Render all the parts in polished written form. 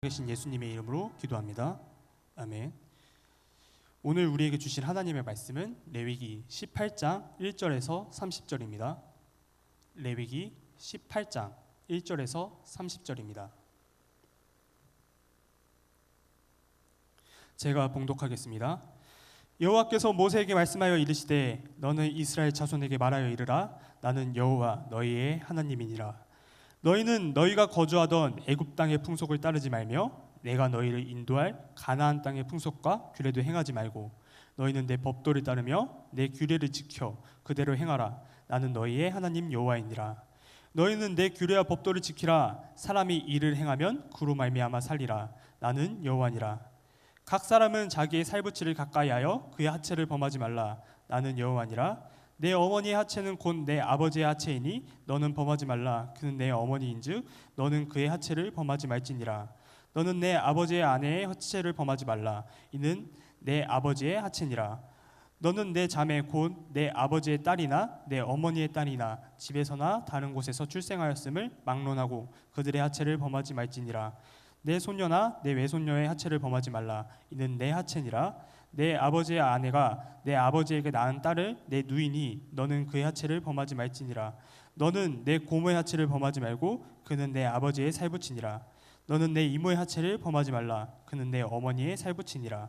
계신 예수님의 이름으로 기도합니다. 아멘. 오늘 우리에게 주신 하나님의 말씀은 레위기 18장 1절에서 30절입니다. 레위기 18장 1절에서 30절입니다. 제가 봉독하겠습니다. 여호와께서 모세에게 말씀하여 이르시되 너는 이스라엘 자손에게 말하여 이르라. 나는 여호와 너희의 하나님이니라. 너희는 너희가 거주하던 애굽 땅의 풍속을 따르지 말며 내가 너희를 인도할 가나안 땅의 풍속과 규례도 행하지 말고 너희는 내 법도를 따르며 내 규례를 지켜 그대로 행하라. 나는 너희의 하나님 여호와이니라. 너희는 내 규례와 법도를 지키라. 사람이 이를 행하면 그로 말미암아 살리라. 나는 여호와니라. 각 사람은 자기의 살부치를 가까이하여 그의 하체를 범하지 말라. 나는 여호와니라. 내 어머니의 하체는 곧 내 아버지의 하체이니 너는 범하지 말라. 그는 내 어머니인즉 너는 그의 하체를 범하지 말지니라. 너는 내 아버지의 아내의 하체를 범하지 말라. 이는 내 아버지의 하체니라. 너는 내 자매 곧 내 아버지의 딸이나 내 어머니의 딸이나 집에서나 다른 곳에서 출생하였음을 막론하고 그들의 하체를 범하지 말지니라. 내 손녀나 내 외손녀의 하체를 범하지 말라. 이는 내 하체니라. 내 아버지의 아내가 내 아버지에게 낳은 딸을 내 누이니 너는 그의 하체를 범하지 말지니라. 너는 내 고모의 하체를 범하지 말고 그는 내 아버지의 살부치니라. 너는 내 이모의 하체를 범하지 말라. 그는 내 어머니의 살부치니라.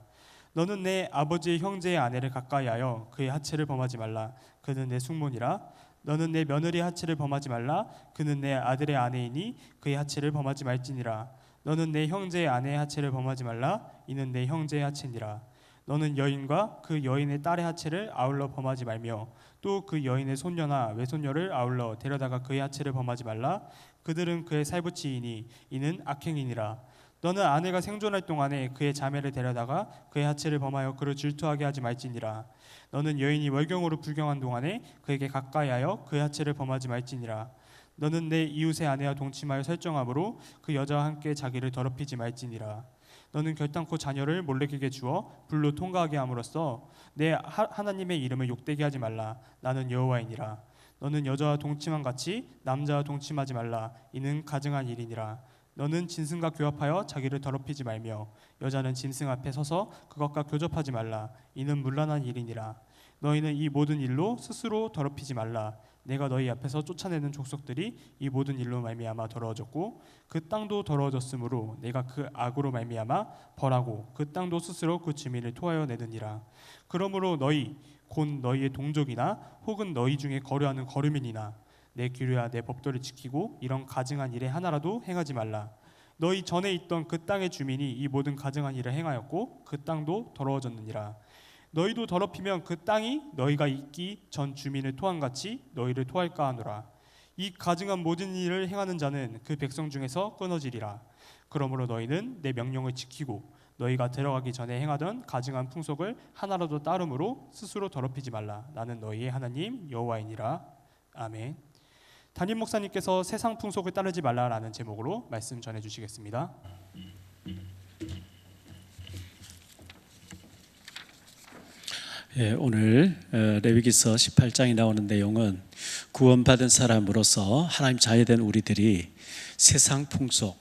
너는 내 아버지의 형제의 아내를 가까이하여 그의 하체를 범하지 말라. 그는 내 숙모니라. 너는 내 며느리의 하체를 범하지 말라. 그는 내 아들의 아내이니 그의 하체를 범하지 말지니라. 너는 내 형제의 아내의 하체를 범하지 말라. 이는 내 형제의 하체니라. 너는 여인과 그 여인의 딸의 하체를 아울러 범하지 말며 또 그 여인의 손녀나 외손녀를 아울러 데려다가 그의 하체를 범하지 말라. 그들은 그의 살부치이니 이는 악행이니라. 너는 아내가 생존할 동안에 그의 자매를 데려다가 그의 하체를 범하여 그를 질투하게 하지 말지니라. 너는 여인이 월경으로 불경한 동안에 그에게 가까이하여 그의 하체를 범하지 말지니라. 너는 내 이웃의 아내와 동침하여 설정함으로 그 여자와 함께 자기를 더럽히지 말지니라. 너는 결단코 자녀를 몰래에게 주어 불로 통과하게 함으로써 내 하나님의 이름을 욕되게 하지 말라. 나는 여호와이니라. 너는 여자와 동침한 같이 남자와 동침하지 말라. 이는 가증한 일이니라. 너는 짐승과 교합하여 자기를 더럽히지 말며 여자는 짐승 앞에 서서 그것과 교접하지 말라. 이는 문란한 일이니라. 너희는 이 모든 일로 스스로 더럽히지 말라. 내가 너희 앞에서 쫓아내는 족속들이 이 모든 일로 말미암아 더러워졌고 그 땅도 더러워졌으므로 내가 그 악으로 말미암아 벌하고 그 땅도 스스로 그 주민을 토하여 내느니라. 그러므로 너희 곧 너희의 동족이나 혹은 너희 중에 거류하는 거류민이나 내 규례와 내 법도를 지키고 이런 가증한 일에 하나라도 행하지 말라. 너희 전에 있던 그 땅의 주민이 이 모든 가증한 일을 행하였고 그 땅도 더러워졌느니라. 너희도 더럽히면 그 땅이 너희가 있기 전 주민을 토함같이 너희를 토할까 하노라. 이 가증한 모든 일을 행하는 자는 그 백성 중에서 끊어지리라. 그러므로 너희는 내 명령을 지키고 너희가 들어가기 전에 행하던 가증한 풍속을 하나라도 따름으로 스스로 더럽히지 말라. 나는 너희의 하나님 여호와이니라. 아멘. 담임 목사님께서 세상 풍속을 따르지 말라라는 제목으로 말씀 전해주시겠습니다. 오늘 레위기서 18장에 나오는 내용은 구원받은 사람으로서 하나님 자녀된 우리들이 세상 풍속,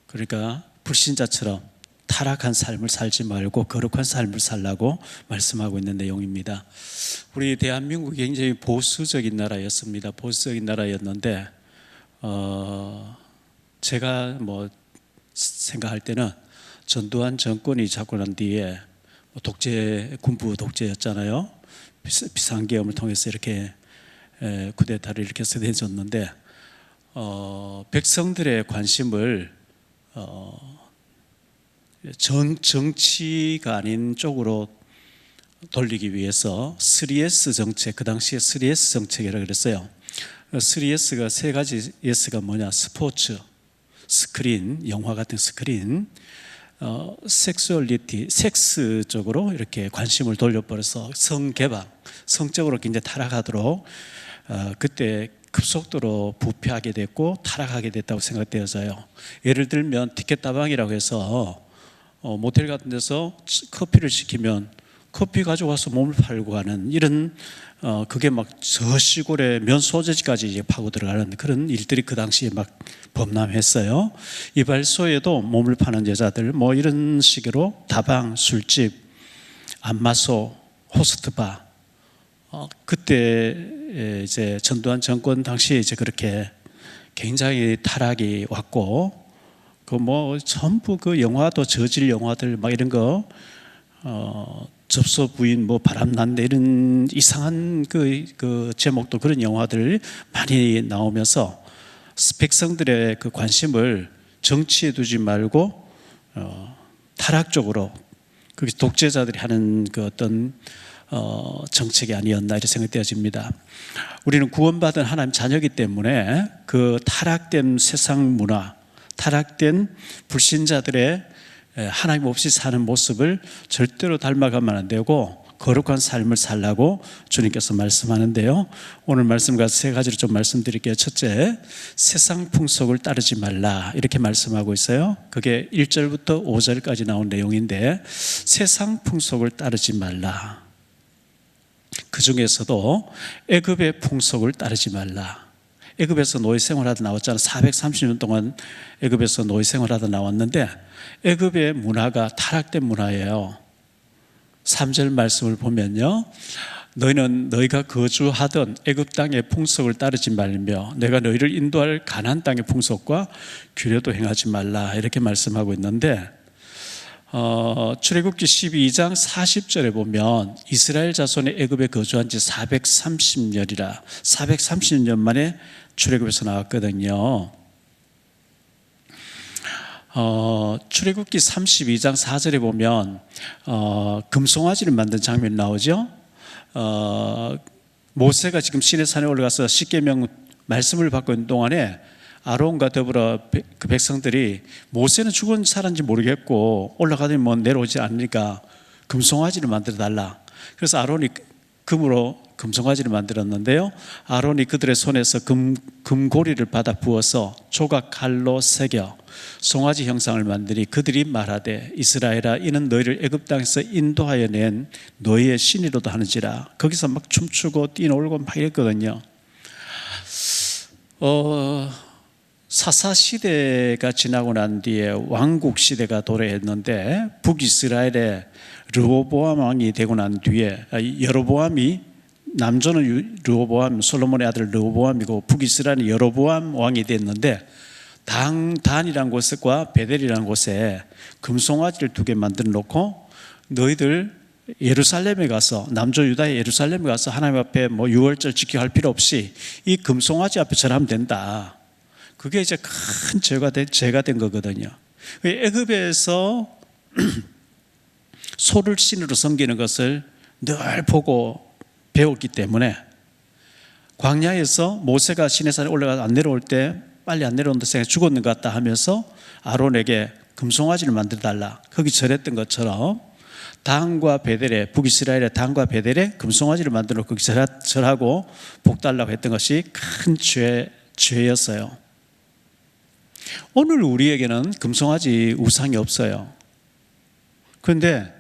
그러니까 불신자처럼 타락한 삶을 살지 말고 거룩한 삶을 살라고 말씀하고 있는 내용입니다. 우리 대한민국이 굉장히 보수적인 나라였습니다. 보수적인 나라였는데 제가 생각할 때는 전두환 정권이 잡고 난 뒤에 군부 독재였잖아요. 비상계엄을 통해서 이렇게 쿠데타를 일으켜서 내줬는데 백성들의 관심을 정치가 아닌 쪽으로 돌리기 위해서 3S 정책, 그 당시에 3S 정책이라고 그랬어요. 3S가 세 가지 S가 뭐냐? 스포츠, 스크린, 영화 같은 스크린, 섹슈얼리티, 섹스 쪽으로 이렇게 관심을 돌려버려서 성개방, 성적으로 굉장히 타락하도록 그때 급속도로 부패하게 됐고 타락하게 됐다고 생각되어져요. 예를 들면 티켓 다방이라고 해서 모텔 같은 데서 커피를 시키면 커피 가져와서 몸을 팔고 가는 이런 그게 막 저 시골의 면 소재지까지 이제 파고 들어가는 그런 일들이 그 당시에 막 범람했어요. 이발소에도 몸을 파는 여자들 뭐 이런 식으로 다방, 술집, 안마소, 호스트바 그때 이제 전두환 정권 당시에 이제 그렇게 굉장히 타락이 왔고 그 뭐 전부 그 영화도 저질 영화들 막 이런 거 접소 부인 뭐 바람난데 이런 이상한 그 제목도 그런 영화들 많이 나오면서 백성들의 그 관심을 정치에 두지 말고 타락 쪽으로 그 독재자들이 하는 그 어떤 정책이 아니었나 이렇게 생각되어집니다. 우리는 구원받은 하나님 자녀이기 때문에 그 타락된 세상 문화, 타락된 불신자들의 하나님 없이 사는 모습을 절대로 닮아가면 안 되고 거룩한 삶을 살라고 주님께서 말씀하는데요. 오늘 말씀 가서 세 가지로 좀 말씀드릴게요. 첫째, 세상 풍속을 따르지 말라 이렇게 말씀하고 있어요. 그게 1절부터 5절까지 나온 내용인데 세상 풍속을 따르지 말라. 그 중에서도 애굽의 풍속을 따르지 말라. 애굽에서 노예 생활하다 나왔잖아요. 430년 동안 애굽에서 노예 생활하다 나왔는데 애굽의 문화가 타락된 문화예요. 3절 말씀을 보면요, 너희는 너희가 거주하던 애굽 땅의 풍속을 따르지 말며 내가 너희를 인도할 가나안 땅의 풍속과 규례도 행하지 말라 이렇게 말씀하고 있는데 출애굽기 12장 40절에 보면 이스라엘 자손이 애굽에 거주한 지 430년이라 430년 만에 출애굽에서 나왔거든요. 출애굽기 32장 4절에 보면 금송아지를 만든 장면이 나오죠. 모세가 지금 시내산에 올라가서 십계명 말씀을 받고 있는 동안에 아론과 더불어 그 백성들이 모세는 죽은 살았는지 모르겠고 올라가더니 뭐 내려오지 않으니까 금송아지를 만들어 달라. 그래서 아론이 금으로 금송아지를 만들었는데요, 아론이 그들의 손에서 금고리를 받아 부어서 조각 칼로 새겨 송아지 형상을 만드니 그들이 말하되 이스라엘아 이는 너희를 애굽 땅에서 인도하여 낸 너희의 신이로도 하는지라. 거기서 막 춤추고 뛰놀고 막 이랬거든요. 사사시대가 지나고 난 뒤에 왕국시대가 도래했는데 북이스라엘의 르호보암 왕이 되고 난 뒤에 여로보암이, 남조는 르호보암 솔로몬의 아들 르호보암이고 북이스라엘은 여로보암 왕이 됐는데 단이라는 곳과 베델이라는 곳에 금송아지를 2개 만들어 놓고 너희들 예루살렘에 가서, 남조 유다의 예루살렘에 가서 하나님 앞에 뭐 유월절 지키고 할 필요 없이 이 금송아지 앞에 절하면 된다. 그게 이제 큰 죄가 된 거거든요. 애굽에서 소를 신으로 섬기는 것을 늘 보고 배웠기 때문에 광야에서 모세가 시내산에 올라가서 안 내려올 때 빨리 안 내려온다 생각해 죽었는 것 같다 하면서 아론에게 금송아지를 만들어 달라 거기 절했던 것처럼 단과 베델에, 북이스라엘의 단과 베델에 금송아지를 만들어 거기 절하고 복 달라고 했던 것이 큰 죄였어요. 오늘 우리에게는 금송아지 우상이 없어요. 그런데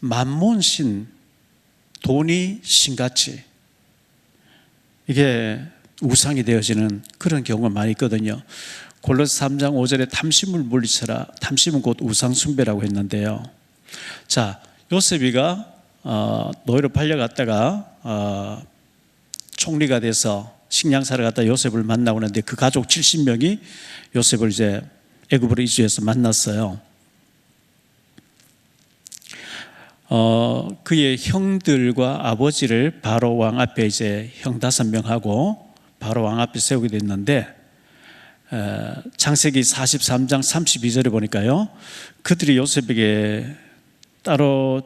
만몬신, 돈이 신같이 이게 우상이 되어지는 그런 경우가 많이 있거든요. 골로새 3장 5절에 탐심을 물리쳐라. 탐심은 곧 우상 숭배라고 했는데요. 자, 요셉이가 노예로 팔려갔다가 총리가 돼서 식량 사러 갔다 요셉을 만나고 있는데 그 가족 70명이 요셉을 이제 애굽으로 이주해서 만났어요. 그의 형들과 아버지를 바로 왕 앞에 이제 형 5명하고 바로 왕 앞에 세우게 됐는데 창세기 43장 32절에 보니까요, 그들이 요셉에게 따로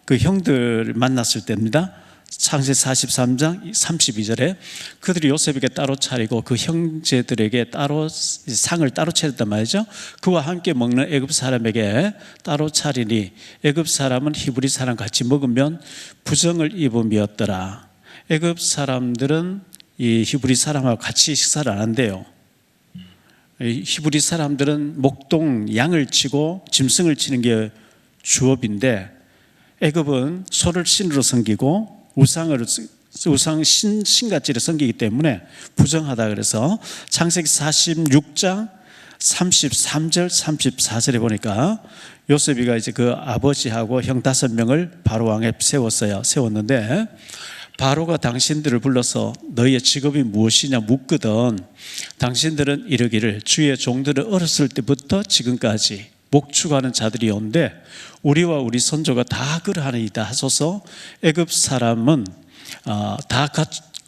그 형들 만났을 때입니다. 창세기 43장 32절에 그들이 요셉에게 따로 차리고 그 형제들에게 따로 상을 따로 차렸단 말이죠. 그와 함께 먹는 애굽 사람에게 따로 차리니 애굽 사람은 히브리 사람 같이 먹으면 부정을 입음이었더라. 애굽 사람들은 이 히브리 사람하고 같이 식사를 안 한대요. 히브리 사람들은 목동 양을 치고 짐승을 치는 게 주업인데 애굽은 소를 신으로 섬기고 우상 신같이를 섬기기 때문에 부정하다. 그래서 창세기 46장 33절 34절에 보니까 요셉이가 이제 그 아버지하고 형 5명을 바로 왕에 세웠는데 바로가 당신들을 불러서 너희의 직업이 무엇이냐 묻거든 당신들은 이르기를 주의 종들은 어렸을 때부터 지금까지 목축하는 자들이 온데 우리와 우리 선조가 다 그러하니이다 하소서. 애굽 사람은 다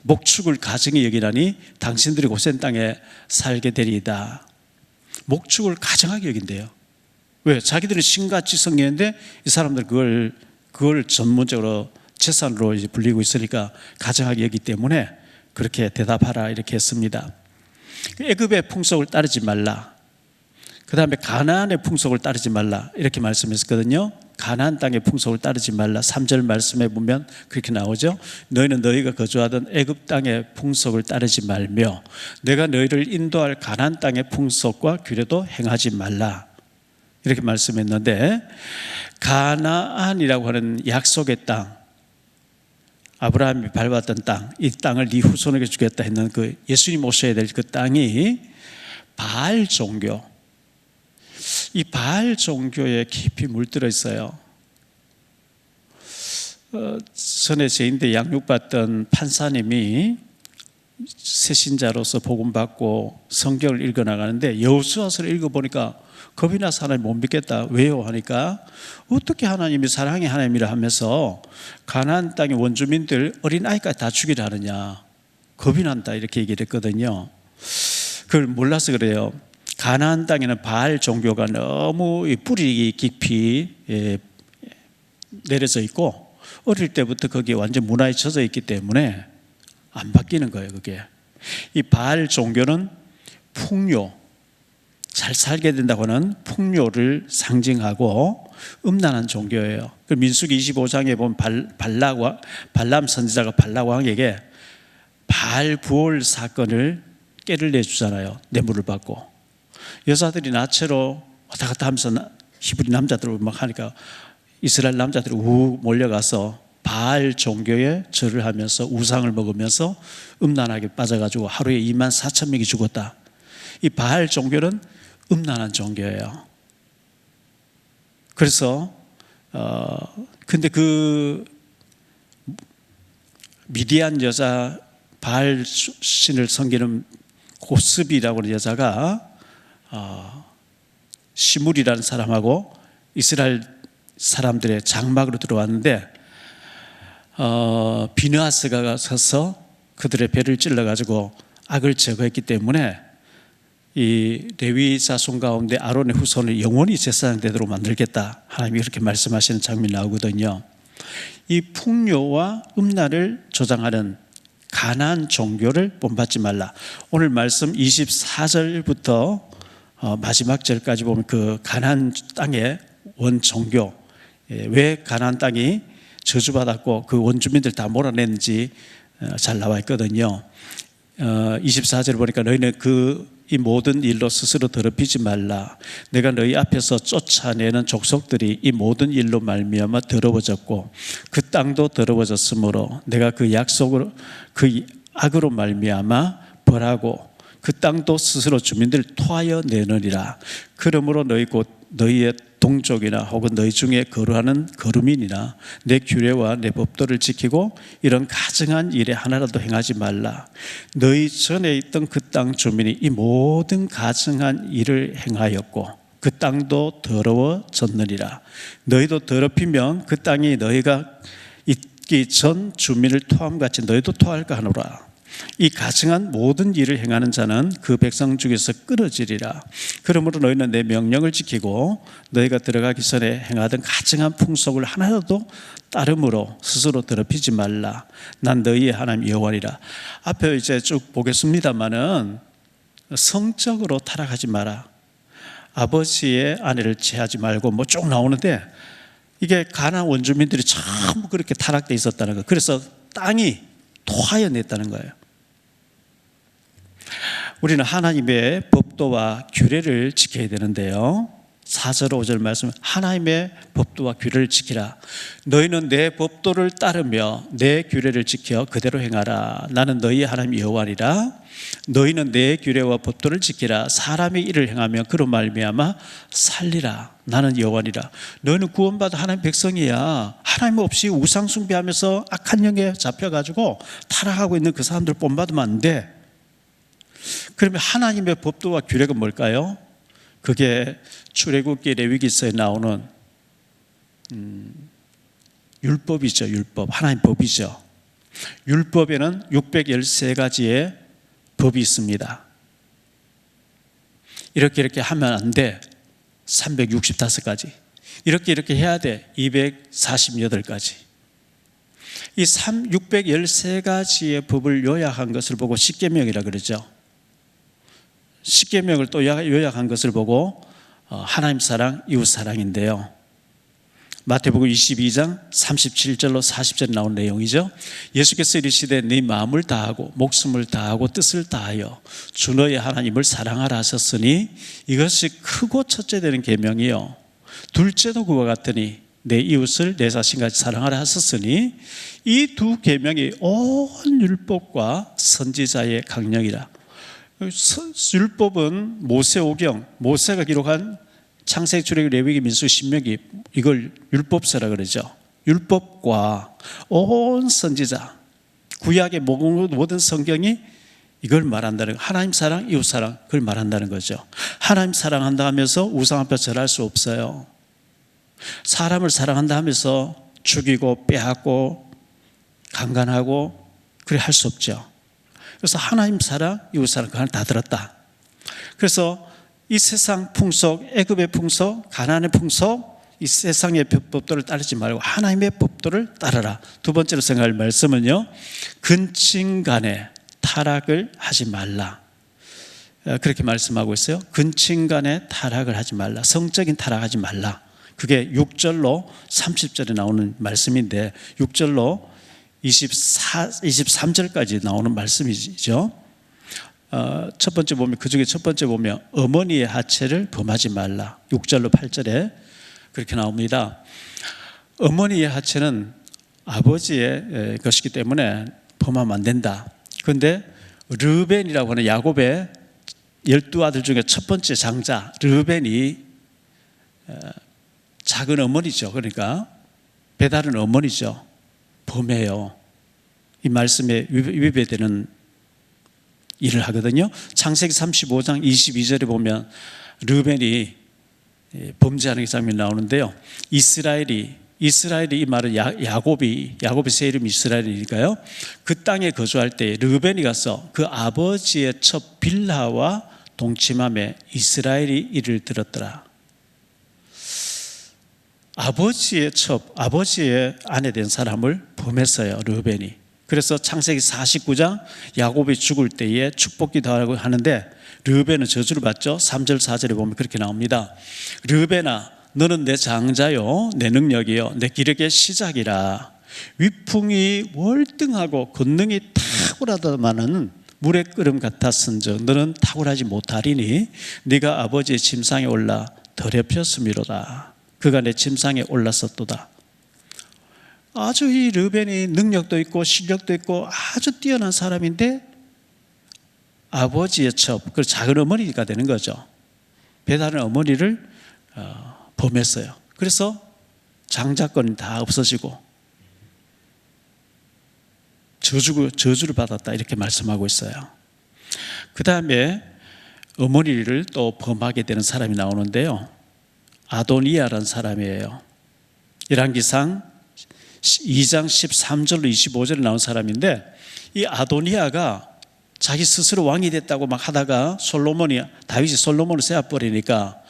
목축을 가증히 여기나니 당신들이 고센 땅에 살게 되리이다. 목축을 가증하게 여긴대요. 왜? 자기들은 신같이 섬기는데 이 사람들 그걸 전문적으로 재산으로 이제 불리고 있으니까 가증하게 여기기 때문에 그렇게 대답하라 이렇게 했습니다. 애굽의 풍속을 따르지 말라. 그 다음에 가나안의 풍속을 따르지 말라 이렇게 말씀했거든요. 가나안 땅의 풍속을 따르지 말라. 3절 말씀에 보면 그렇게 나오죠. 너희는 너희가 거주하던 애굽 땅의 풍속을 따르지 말며 내가 너희를 인도할 가나안 땅의 풍속과 규례도 행하지 말라 이렇게 말씀했는데 가나안이라고 하는 약속의 땅 아브라함이 밟았던 땅 이 땅을 네 후손에게 주겠다 했는 그 예수님 오셔야 될 그 땅이 바알 종교 이 바알 종교에 깊이 물들어 있어요. 전에 제인대 양육받던 판사님이 새신자로서 복음받고 성경을 읽어나가는데 여호수아서를 읽어보니까 겁이 나서 하나님 못 믿겠다. 왜요? 하니까 어떻게 하나님이 사랑의 하나님이라 하면서 가나안 땅의 원주민들 어린아이까지 다 죽이려 하느냐. 겁이 난다 이렇게 얘기를 했거든요. 그걸 몰라서 그래요. 가나안 땅에는 바알 종교가 너무 뿌리 깊이 내려져 있고 어릴 때부터 거기에 완전 문화에 젖어 있기 때문에 안 바뀌는 거예요. 그게 이 바알 종교는 풍요 잘 살게 된다고 하는 풍요를 상징하고 음란한 종교예요. 민수기 25장에 보면 발람 선지자가 발락 왕에게 바알 부올 사건을 깨를 내주잖아요. 뇌물을 받고 여자들이 나체로 왔다 갔다 하면서 히브리 남자들을 막 하니까 이스라엘 남자들이 몰려가서 바알 종교에 절을 하면서 우상을 먹으면서 음란하게 빠져가지고 하루에 24,000명이 죽었다. 이 바알 종교는 음란한 종교예요. 그래서 근데 그 미디안 여자 바알 신을 섬기는 고스비라고 하는 여자가 시물이라는 사람하고 이스라엘 사람들의 장막으로 들어왔는데 비느하스가 서서 그들의 배를 찔러가지고 악을 제거했기 때문에 이 레위 자손 가운데 아론의 후손을 영원히 제사장 되도록 만들겠다 하나님이 그렇게 말씀하시는 장면이 나오거든요. 이 풍요와 음란을 조장하는 가나안 종교를 본받지 말라. 오늘 말씀 24절부터 마지막 절까지 보면 그 가나안 땅의 원종교 왜 가나안 땅이 저주받았고 그 원주민들 다 몰아냈는지 잘 나와 있거든요. 24절 보니까 너희는 이 모든 일로 스스로 더럽히지 말라. 내가 너희 앞에서 쫓아내는 족속들이 이 모든 일로 말미암아 더러워졌고 그 땅도 더러워졌으므로 내가 그 약속으로 그 악으로 말미암아 벌하고 그 땅도 스스로 주민들을 토하여 내느니라. 그러므로 너희 곧 너희의 동족이나 혹은 너희 중에 거류하는 거류민이나 내 규례와 내 법도를 지키고 이런 가증한 일에 하나라도 행하지 말라. 너희 전에 있던 그 땅 주민이 이 모든 가증한 일을 행하였고 그 땅도 더러워졌느니라. 너희도 더럽히면 그 땅이 너희가 있기 전 주민을 토함같이 너희도 토할까 하노라. 이 가증한 모든 일을 행하는 자는 그 백성 중에서 끊어지리라. 그러므로 너희는 내 명령을 지키고 너희가 들어가기 전에 행하던 가증한 풍속을 하나라도 따름으로 스스로 더럽히지 말라. 난 너희의 하나님 여호와니라. 앞에 이제 쭉 보겠습니다만은 성적으로 타락하지 마라. 아버지의 아내를 취하지 말고 뭐 쭉 나오는데 이게 가나안 원주민들이 전부 그렇게 타락돼 있었다는 거예요. 그래서 땅이 토하여 냈다는 거예요. 우리는 하나님의 법도와 규례를 지켜야 되는데요. 4절 5절 말씀, 하나님의 법도와 규례를 지키라. 너희는 내 법도를 따르며 내 규례를 지켜 그대로 행하라. 나는 너희의 하나님 여호와니라. 너희는 내 규례와 법도를 지키라. 사람이 이를 행하며 그로 말미암아 살리라. 나는 여호와니라. 너희는 구원받은 하나님 백성이야. 하나님 없이 우상 숭배하면서 악한 영에 잡혀가지고 타락하고 있는 그 사람들 본받으면 안 돼. 그러면 하나님의 법도와 규례가 뭘까요? 그게 출애굽기 레위기서에 나오는 율법이죠. 율법, 하나님 법이죠. 율법에는 613가지의 법이 있습니다. 이렇게 하면 안 돼. 365가지. 이렇게 해야 돼. 248가지. 이 613가지의 법을 요약한 것을 보고 십계명이라 그러죠. 십계명을 또 요약한 것을 보고 하나님 사랑, 이웃 사랑인데요. 마태복음 22장 37절로 40절 나온 내용이죠. 예수께서 이르시되 네 마음을 다하고 목숨을 다하고 뜻을 다하여 주 너의 하나님을 사랑하라 하셨으니 이것이 크고 첫째 되는 계명이요 둘째도 그와 같으니 내 이웃을 내 자신같이 사랑하라 하셨으니 이 두 계명이 온 율법과 선지자의 강령이라. 율법은 모세오경, 모세가 기록한 창세기, 출애굽기, 레위기, 민수기, 신명기, 이걸 율법서라 그러죠. 율법과 온 선지자, 구약의 모든 성경이 이걸 말한다는 거예요. 하나님 사랑, 이웃 사랑, 그걸 말한다는 거죠. 하나님 사랑한다 하면서 우상 앞에 절할 수 없어요. 사람을 사랑한다 하면서 죽이고 빼앗고 강간하고 그래 할 수 없죠. 그래서 하나님 사랑, 이웃 사랑 그걸 다 들었다. 그래서 이 세상 풍속, 애굽의 풍속, 가나안의 풍속, 이 세상의 법도를 따르지 말고 하나님의 법도를 따르라. 두 번째로 생각할 말씀은요, 근친 간에 타락을 하지 말라. 그렇게 말씀하고 있어요. 근친 간에 타락을 하지 말라. 성적인 타락하지 말라. 그게 6절로 30절에 나오는 말씀인데 6절로 23절까지 나오는 말씀이죠. 첫 번째 보면, 그 중에 첫 번째 보면 어머니의 하체를 범하지 말라. 6절로 8절에 그렇게 나옵니다. 어머니의 하체는 아버지의 것이기 때문에 범하면 안 된다. 그런데 르벤이라고 하는 야곱의 12아들 중에 첫 번째 장자 르벤이 작은 어머니죠. 그러니까 배다른 어머니죠. 범해요. 이 말씀에 위배되는 일을 하거든요. 창세기 35장 22절에 보면 르벤이 범죄하는 장면이 나오는데요. 이스라엘이 이 말은 야곱의 새 이름이 이스라엘이니까요. 그 땅에 거주할 때 르벤이 가서 그 아버지의 첩 빌하와 동침함에 이스라엘이 이를 들었더라. 아버지의 첩, 아버지의 아내 된 사람을 범했어요. 르벤이. 그래서 창세기 49장 야곱이 죽을 때에 축복기도 하는데 르벤은 저주를 받죠. 3절 4절에 보면 그렇게 나옵니다. 르벤아, 너는 내 장자요, 내 능력이요, 내 기력의 시작이라. 위풍이 월등하고 권능이 탁월하다마는 물의 끓음 같았은즉 너는 탁월하지 못하리니 네가 아버지의 침상에 올라 더럽혔음이로다. 그가 내 침상에 올랐었도다. 아주 이 르벤이 능력도 있고 실력도 있고 아주 뛰어난 사람인데 아버지의 첩, 그 작은 어머니가 되는 거죠. 배다른 어머니를 범했어요. 그래서 장자권이 다 없어지고 저주를 받았다 이렇게 말씀하고 있어요. 그 다음에 어머니를 또 범하게 되는 사람이 나오는데요. 아도니아라는 사람이에요. 열왕기상 2장 13절로 25절에 나온 사람인데 이 아도니아가 자기 스스로 왕이 됐다고 막 하다가 다윗이 솔로몬을 세워버리니까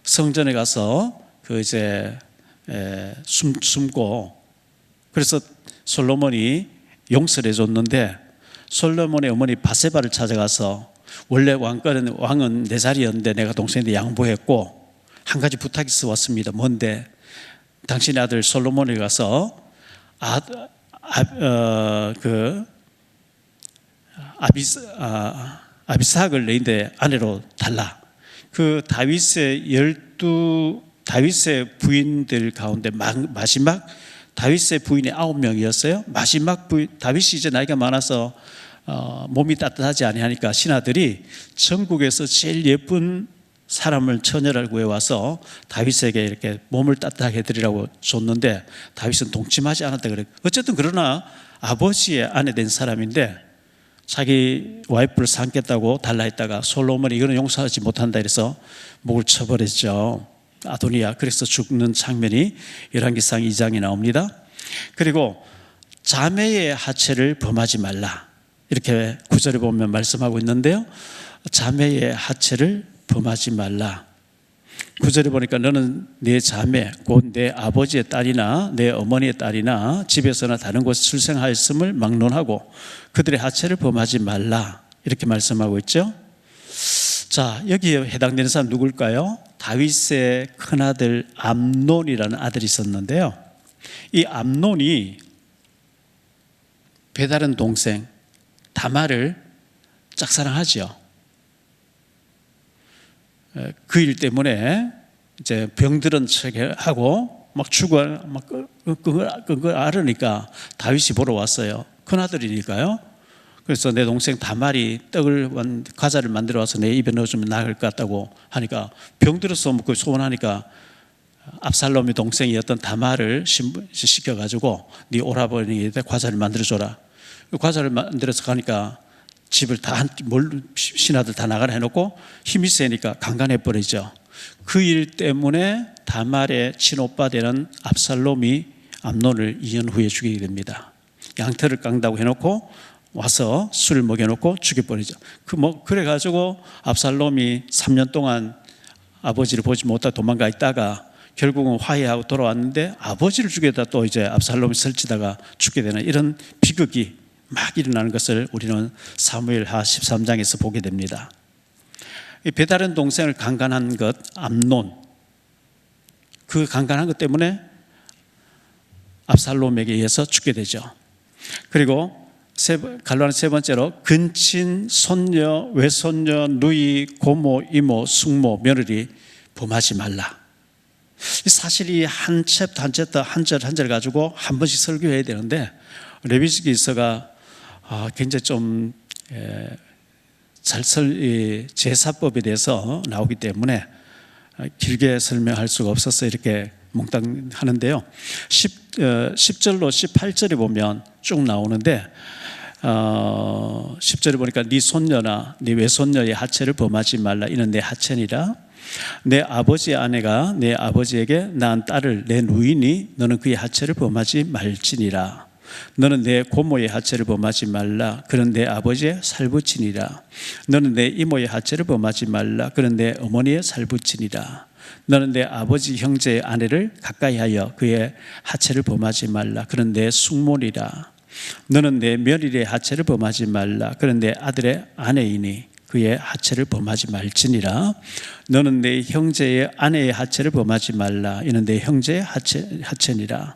성전에 가서 숨고 그래서 솔로몬이 용서를 해줬는데 솔로몬의 어머니 바세바를 찾아가서 원래 왕은 내 자리였는데 내가 동생한테 양보했고 한 가지 부탁이 있어 왔습니다. 뭔데? 당신의 아들 솔로몬에 가서 아비삭을 너희들 아내로 달라. 그 다윗의 부인들 가운데 마지막 다윗의 부인이 9명이었어요. 마지막 부인, 다윗이 이제 나이가 많아서 몸이 따뜻하지 아니하니까 신하들이 전국에서 제일 예쁜 사람을 처녀를 구해와서 다윗에게 이렇게 몸을 따뜻하게 해드리라고 줬는데 다윗은 동침하지 않았다 그래요. 어쨌든 그러나 아버지의 아내 된 사람인데 자기 와이프를 삼겠다고 달라했다가 솔로몬이 이거는 용서하지 못한다 이래서 목을 쳐버렸죠. 아도니아. 그래서 죽는 장면이 열왕기상 2장에 나옵니다. 그리고 자매의 하체를 범하지 말라 이렇게 9절에 보면 말씀하고 있는데요. 자매의 하체를 범하지 말라. 9절에 보니까 너는 내 자매 곧 내 아버지의 딸이나 내 어머니의 딸이나 집에서나 다른 곳에 출생하였음을 막론하고 그들의 하체를 범하지 말라 이렇게 말씀하고 있죠. 자, 여기에 해당되는 사람 누굴까요? 다윗의 큰아들 암논이라는 아들이 있었는데요. 이 암논이 배다른 동생 다말을 짝사랑하죠. 그 일 때문에 이제 병들은 척하고 막 죽어 막 그걸 알으니까 다윗이 보러 왔어요. 큰 아들이니까요. 그래서 내 동생 다말이 과자를 만들어 와서 내 입에 넣어주면 나을 것 같다고 하니까 병들어서 그 소원하니까 압살롬의 동생이었던 다말을 시켜가지고 네 오라버니에게 과자를 만들어줘라. 과자를 만들어서 가니까 집을 다 신하들 다 나가라 해놓고 힘이 세니까 강간해버리죠. 그 일 때문에 다말의 친오빠 되는 압살롬이 암논을 2년 후에 죽이게 됩니다. 양털을 깎는다고 해놓고 와서 술을 먹여놓고 죽여버리죠. 그래가지고 압살롬이 3년 동안 아버지를 보지 못하고 도망가 있다가 결국은 화해하고 돌아왔는데 아버지를 죽이다 또 이제 압살롬이 설치다가 죽게 되는 이런 비극이 막 일어나는 것을 우리는 사무엘하 13장에서 보게 됩니다. 이 배다른 동생을 강간한 것 암논, 그 강간한 것 때문에 압살롬에게 의해서 죽게 되죠. 그리고 갈라는 세 번째로 근친, 손녀, 외손녀, 누이, 고모, 이모, 숙모, 며느리 범하지 말라. 사실 이 한 챕터 한 챕터 한 절 한 절 가지고 한 번씩 설교해야 되는데 레위기서가 굉장히 좀 제사법에 대해서 나오기 때문에 길게 설명할 수가 없어서 이렇게 몽땅 하는데요. 10절로 18절에 보면 쭉 나오는데 10절에 보니까 네 손녀나 네 외손녀의 하체를 범하지 말라. 이는 내 하체니라. 내 아버지의 아내가 내 아버지에게 낳은 딸을 내 누이니 너는 그의 하체를 범하지 말지니라. 너는 내 고모의 하체를 범하지 말라. 그는 내 아버지의 살부친이라. 너는 내 이모의 하체를 범하지 말라. 그는 내 어머니의 살부친이라. 너는 내 아버지 형제의 아내를 가까이하여 그의 하체를 범하지 말라. 그는 내 숙모니라. 너는 내 며느리의 하체를 범하지 말라. 그는 내 아들의 아내이니 그의 하체를 범하지 말지니라. 너는 내 형제의 아내의 하체를 범하지 말라. 이는 내 형제의 하체니라.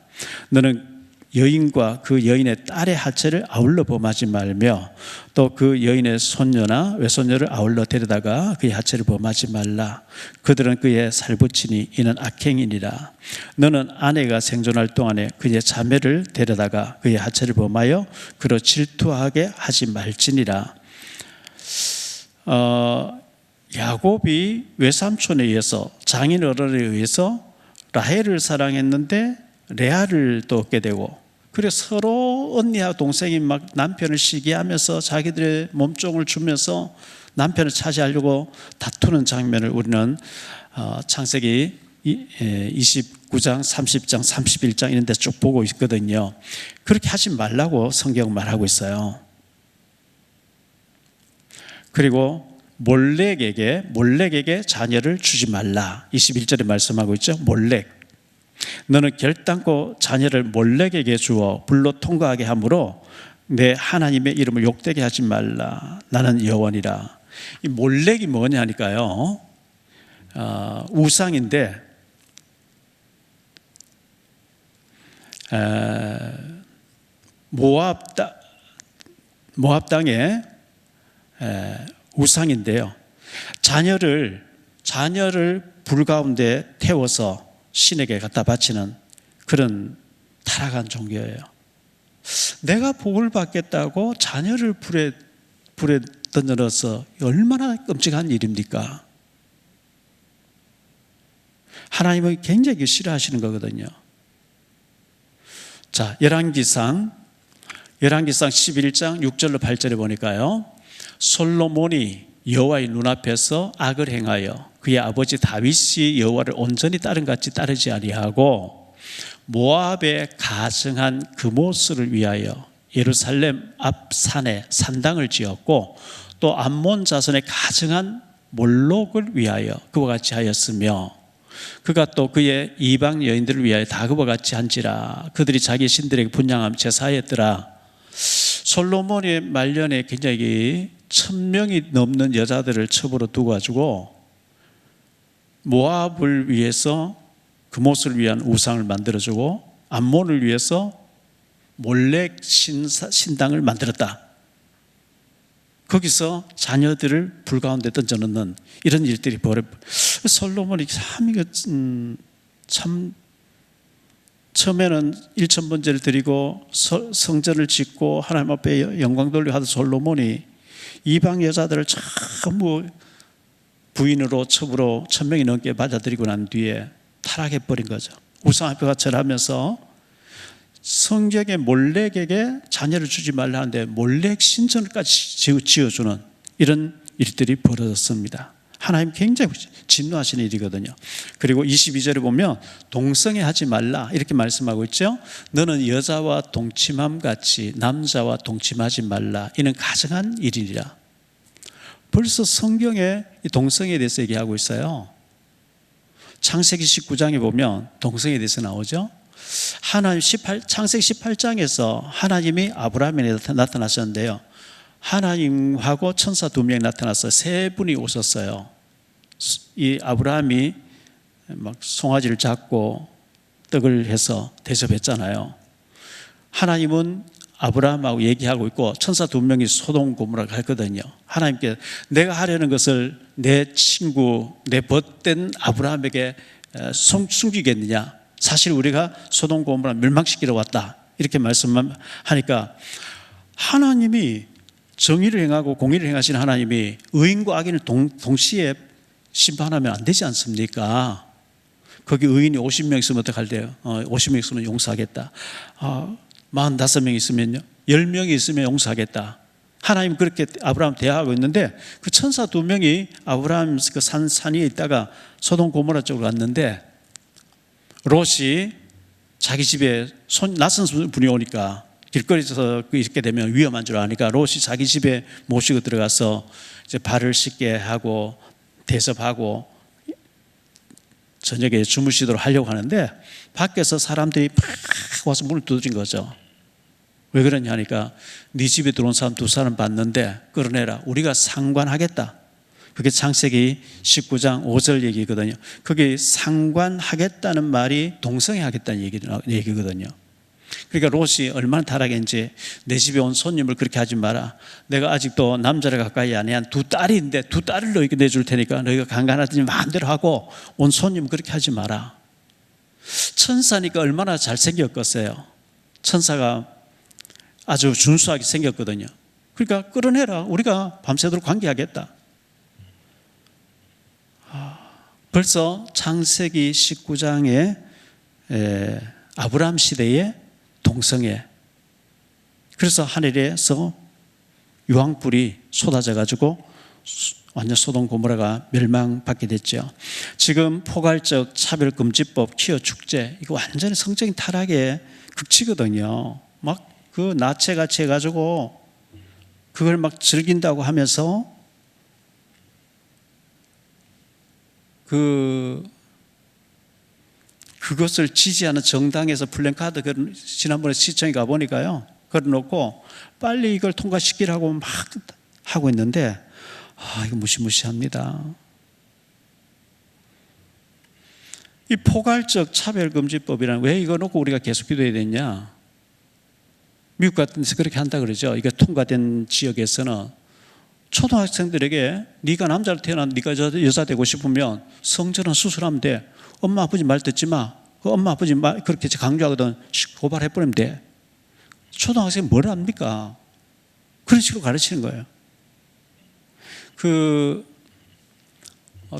너는 여인과 그 여인의 딸의 하체를 아울러 범하지 말며 또 그 여인의 손녀나 외손녀를 아울러 데려다가 그의 하체를 범하지 말라. 그들은 그의 살부친이 이는 악행이니라. 너는 아내가 생존할 동안에 그의 자매를 데려다가 그의 하체를 범하여 그로 질투하게 하지 말지니라. 야곱이 외삼촌에 의해서 장인 어른에 의해서 라헬을 사랑했는데 레아를 또 얻게 되고, 그래 서로 언니와 동생이 막 남편을 시기하면서 자기들의 몸종을 주면서 남편을 차지하려고 다투는 장면을 우리는 창세기 29장, 30장, 31장 이런 데 쭉 보고 있거든요. 그렇게 하지 말라고 성경 말하고 있어요. 그리고 몰렉에게 자녀를 주지 말라. 21절에 말씀하고 있죠. 몰렉. 너는 결단코 자녀를 몰렉에게 주어 불로 통과하게 함으로 내 하나님의 이름을 욕되게 하지 말라. 나는 여호와니라. 이 몰렉이 뭐냐니까요. 우상인데 모압 땅의 우상인데요. 자녀를 자녀를 불 가운데 태워서 신에게 갖다 바치는 그런 타락한 종교예요. 내가 복을 받겠다고 자녀를 불에 던져넣어서 얼마나 끔찍한 일입니까? 하나님은 굉장히 싫어하시는 거거든요. 자, 열왕기상 11장 6절로 8절에 보니까요, 솔로몬이 여호와의 눈앞에서 악을 행하여 그의 아버지 다윗이 여호와를 온전히 따른 같이 따르지 아니하고 모압에 가증한 그모스를 위하여 예루살렘 앞 산에 산당을 지었고 또 암몬 자손의 가증한 몰록을 위하여 그와 같이 하였으며 그가 또 그의 이방 여인들을 위하여 다 그와 같이 한지라. 그들이 자기 신들에게 분향함 제사했더라. 솔로몬의 말년에 굉장히 1000명이 넘는 여자들을 첩으로 두고 가지고 모압을 위해서 그모스를 위한 우상을 만들어주고 암몬을 위해서 몰렉 신당을 만들었다. 거기서 자녀들을 불 가운데 던져넣는 이런 일들이 솔로몬이 참 처음에는 1000번제를 드리고 성전을 짓고 하나님 앞에 영광 돌리고 하던 솔로몬이 이방 여자들을 전부 부인으로 첩으로 1000명이 넘게 받아들이고 난 뒤에 타락해버린 거죠. 우상 앞에 절하면서 성경에 몰렉에게 자녀를 주지 말라 하는데 몰렉 신전까지 지어주는 이런 일들이 벌어졌습니다. 하나님 굉장히 진노하시는 일이거든요. 그리고 22절에 보면 동성애 하지 말라 이렇게 말씀하고 있죠. 너는 여자와 동침함 같이 남자와 동침하지 말라. 이는 가증한 일이라. 벌써 성경에 동성애에 대해서 얘기하고 있어요. 창세기 19장에 보면 동성애에 대해서 나오죠. 하나님 창세기 18장에서 하나님이 아브라함에 나타나셨는데요. 하나님하고 천사 2명이 나타나서 3분이 오셨어요. 이 아브라함이 막 송아지를 잡고 떡을 해서 대접했잖아요. 하나님은 아브라함하고 얘기하고 있고 천사 2명이 소돔 고모라를 갔거든요. 하나님께 내가 하려는 것을 내 친구 내 벗된 아브라함에게 숨기겠느냐. 사실 우리가 소돔 고모라 멸망시키러 왔다 이렇게 말씀하니까 하나님이 정의를 행하고 공의를 행하시는 하나님이 의인과 악인을 동시에 심판하면 안 되지 않습니까? 거기 의인이 50명 있으면 어떡할래요? 50명 있으면 용서하겠다. 45명 있으면요? 10명이 있으면 용서하겠다. 하나님 그렇게 아브라함 대하고 있는데 그 천사 2명이 아브라함 그 산 위에 있다가 소돔 고모라 쪽으로 갔는데 롯이 자기 집에 낯선 분이 오니까 길거리에서 이렇게 되면 위험한 줄 아니까 롯이 자기 집에 모시고 들어가서 이제 발을 씻게 하고 대접하고 저녁에 주무시도록 하려고 하는데 밖에서 사람들이 막 와서 문을 두드린 거죠. 왜 그러냐 하니까 네 집에 들어온 사람 2사람 봤는데 끌어내라. 우리가 상관하겠다. 그게 창세기 19장 5절 얘기거든요. 그게 상관하겠다는 말이 동성애하겠다는 얘기거든요. 그러니까 롯이 얼마나 타락했는지 내 집에 온 손님을 그렇게 하지 마라. 내가 아직도 남자를 가까이 안 해 한 2딸인데 2딸을 너희에게 내줄 테니까 너희가 간간하더니 마음대로 하고 온 손님 그렇게 하지 마라. 천사니까 얼마나 잘생겼겠어요. 천사가 아주 준수하게 생겼거든요. 그러니까 끌어내라. 우리가 밤새도록 관계하겠다. 벌써 창세기 19장에 아브라함 시대에 동성애. 그래서 하늘에서 유황불이 쏟아져 가지고 완전 소돔 고모라가 멸망받게 됐죠. 지금 포괄적 차별금지법, 퀴어 축제 이거 완전히 성적인 타락의 극치거든요. 막 그 나체같이 해가지고 그걸 막 즐긴다고 하면서 그것을 지지하는 정당에서 플랜카드 지난번에 시청에 가보니까요. 걸어놓고 빨리 이걸 통과시키라고 막 하고 있는데 이거 무시무시합니다. 이 포괄적 차별금지법이란 왜 이거 놓고 우리가 계속 기도해야 되냐? 미국 같은 데서 그렇게 한다 그러죠. 이게 통과된 지역에서는 초등학생들에게 네가 남자로 태어난 네가 여자 되고 싶으면 성전은 수술하면 돼. 엄마 아버지 말 듣지 마. 그 엄마 아버지 말 그렇게 강조하거든. 고발해버리면 돼. 초등학생이 뭘 압니까? 그런 식으로 가르치는 거예요.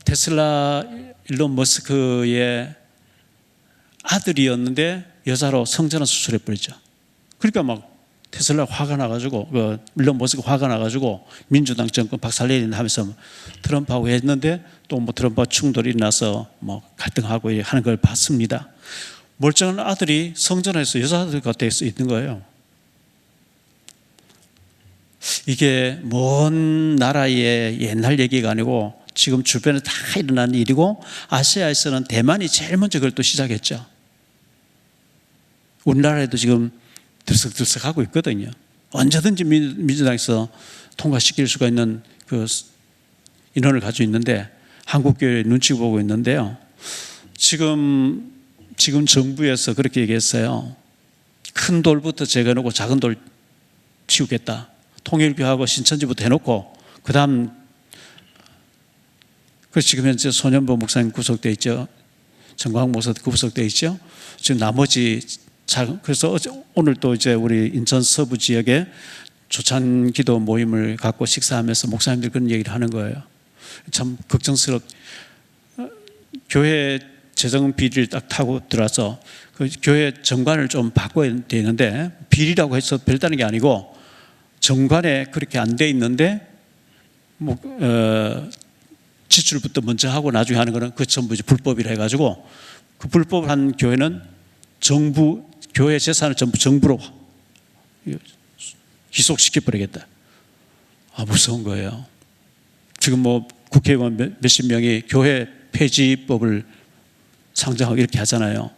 테슬라 일론 머스크의 아들이었는데 여자로 성전을 수술해버리죠. 그러니까 막 테슬라가 화가 나가지고 일론 머스크가 화가 나가지고 민주당 정권 박살내린다 하면서 트럼프하고 했는데 또 뭐 트럼프와 충돌이 일어나서 뭐 갈등하고 하는 걸 봤습니다. 멀쩡한 아들이 성전에서 여자들 곁에 있는 거예요. 이게 먼 나라의 옛날 얘기가 아니고 지금 주변에 다 일어난 일이고 아시아에서는 대만이 제일 먼저 그걸 또 시작했죠. 우리나라에도 지금 들썩들썩하고 있거든요. 언제든지 민주당에서 통과시킬 수가 있는 그 인원을 가지고 있는데 한국교회 눈치 보고 있는데요. 지금 정부에서 그렇게 얘기했어요. 큰 돌부터 제거해놓고 작은 돌 치우겠다. 통일교하고 신천지부터 해놓고 그 다음 지금 현재 손현보 목사님 구속되어 있죠. 정광 목사 구속되어 있죠. 지금 나머지 그래서 오늘 또 이제 우리 인천 서부 지역에 조찬기도 모임을 갖고 식사하면서 목사님들 그런 얘기를 하는 거예요. 참 교회 재정 비리를 딱 타고 들어와서 그 교회 정관을 좀 바꿔야 되는데 비리라고 해서 별다른 게 아니고 정관에 그렇게 안 돼 있는데 지출부터 먼저 하고 나중에 하는 거는 그 전부 이제 불법이라 해가지고 그 불법한 교회는 교회 재산을 전부 정부로 기속시켜버리겠다. 무서운 거예요. 지금 뭐 국회의원 몇십 명이 교회 폐지법을 상정하고 이렇게 하잖아요.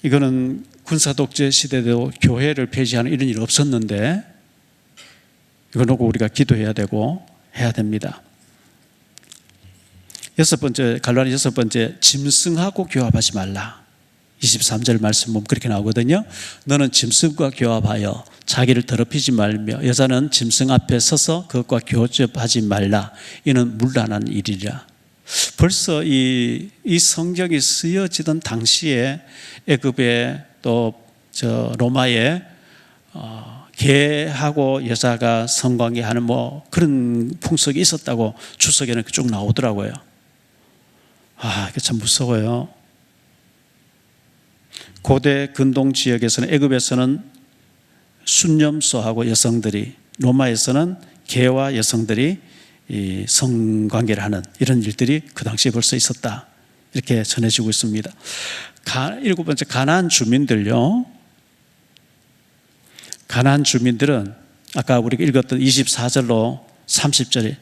이거는 군사독재 시대도 교회를 폐지하는 이런 일 없었는데 이거 놓고 우리가 기도해야 되고 해야 됩니다. 갈라디 6번째, 짐승하고 교합하지 말라. 23절 말씀 보면 그렇게 나오거든요. 너는 짐승과 교합하여 자기를 더럽히지 말며 여자는 짐승 앞에 서서 그것과 교접하지 말라. 이는 문란한 일이라. 벌써 이 성경이 쓰여지던 당시에 애굽에 또 로마에 개하고 여자가 성관계하는 뭐 그런 풍속이 있었다고 주석에는 쭉 나오더라고요. 이게 참 무서워요. 고대 근동 지역에서는 애굽에서는 순념소하고 여성들이, 로마에서는 개와 여성들이 이 성관계를 하는 이런 일들이 그 당시에 벌써 있었다. 이렇게 전해지고 있습니다. 7번째, 가나안 주민들요. 가나안 주민들은 아까 우리가 읽었던 24절로 30절에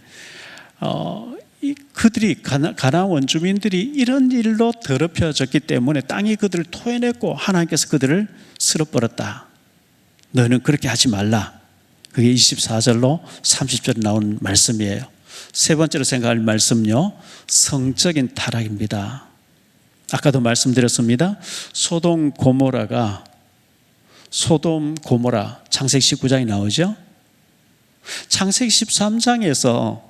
그들이 가나안 원주민들이 이런 일로 더럽혀졌기 때문에 땅이 그들을 토해냈고 하나님께서 그들을 쓸어버렸다. 너희는 그렇게 하지 말라. 그게 24절로 30절에 나온 말씀이에요. 세 번째로 생각할 말씀요, 성적인 타락입니다. 아까도 말씀드렸습니다. 소돔 고모라 창세기 19장이 나오죠. 창세기 13장에서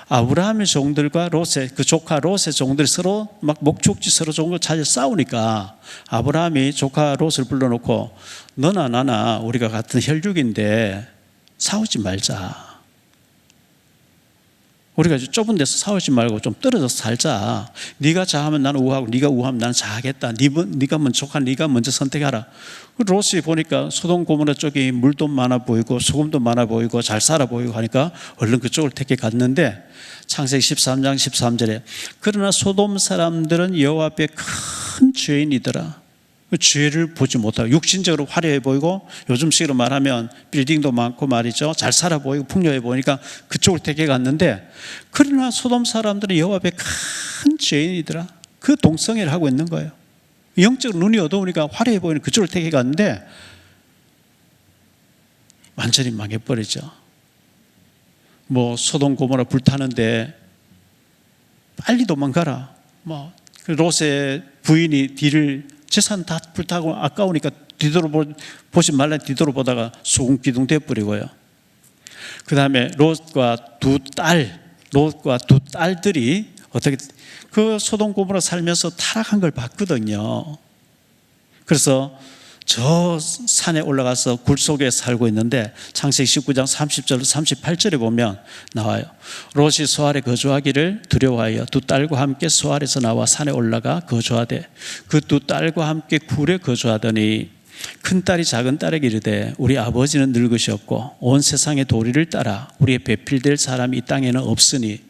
아브라함의 종들과 롯의 그 조카 롯의 종들이 서로 막 목축지 서로 종을 찾아 싸우니까 아브라함이 조카 롯을 불러놓고 너나 나나 우리가 같은 혈육인데 싸우지 말자. 우리가 좁은 데서 싸우지 말고 좀 떨어져서 살자. 네가 자하면 나는 우하고 네가 우하면 나는 자하겠다. 네가 먼저 네가 먼저 선택하라. 롯이 보니까 소돔 고모라 쪽이 물도 많아 보이고 소금도 많아 보이고 잘 살아 보이고 하니까 얼른 그쪽을 택해 갔는데 창세기 13장 13절에 그러나 소돔 사람들은 여호와 앞에 큰 죄인이더라. 그 죄를 보지 못하고 육신적으로 화려해 보이고 요즘식으로 말하면 빌딩도 많고 말이죠. 잘 살아 보이고 풍요해 보이니까 그쪽을 택해 갔는데 그러나 소돔 사람들은 여호와 앞에 큰 죄인이더라. 그 동성애를 하고 있는 거예요. 영적으로 눈이 어두우니까 화려해 보이는 그쪽을 택해 갔는데 완전히 망해버리죠. 뭐 소돔 고모라 불타는데 빨리 도망가라. 뭐 롯의 부인이 뒤를 재산 다 불타고 아까우니까 뒤돌아보지 말라 뒤돌아보다가 소금기둥 돼버리고요. 그 다음에 롯과 두 딸들이 어떻게 그 소돔 고모라 살면서 타락한 걸 봤거든요. 그래서 저 산에 올라가서 굴 속에 살고 있는데 창세기 19장 30절 38절에 보면 나와요. 롯이 소알에 거주하기를 두려워하여 두 딸과 함께 소알에서 나와 산에 올라가 거주하되 그 두 딸과 함께 굴에 거주하더니 큰딸이 작은딸에게 이르되 우리 아버지는 늙으셨고 온 세상의 도리를 따라 우리의 배필될 사람이 이 땅에는 없으니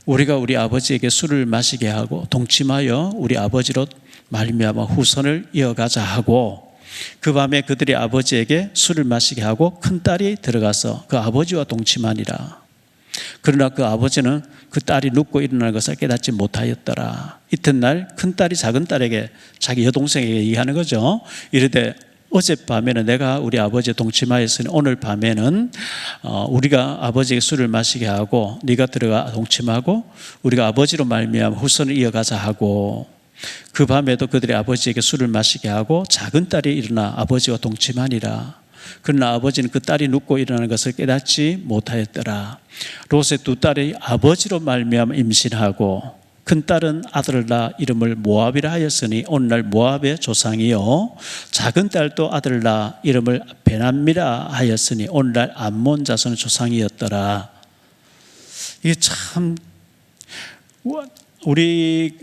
우리가 우리 아버지에게 술을 마시게 하고 동침하여 우리 아버지로 말미암아 후손을 이어가자 하고 그 밤에 그들이 아버지에게 술을 마시게 하고 큰딸이 들어가서 그 아버지와 동침하니라. 그러나 그 아버지는 그 딸이 눕고 일어나는 것을 깨닫지 못하였더라. 이튿날 큰딸이 작은딸에게 자기 여동생에게 얘기하는 거죠. 이르되 어젯밤에는 내가 우리 아버지에 동침하였으니 오늘 밤에는 우리가 아버지에게 술을 마시게 하고 네가 들어가 동침하고 우리가 아버지로 말미암아 후손을 이어가자 하고 그 밤에도 그들이 아버지에게 술을 마시게 하고 작은딸이 일어나 아버지와 동침하니라. 그러나 아버지는 그 딸이 눕고 일어나는 것을 깨닫지 못하였더라. 롯의 두 딸이 아버지로 말미암아 임신하고 큰딸은 아들을 낳아 이름을 모압이라 하였으니 오늘날 모압의 조상이요 작은 딸도 아들을 낳아 이름을 베남미라 하였으니 오늘날 암몬 자손의 조상이었더라. 이게 참 우리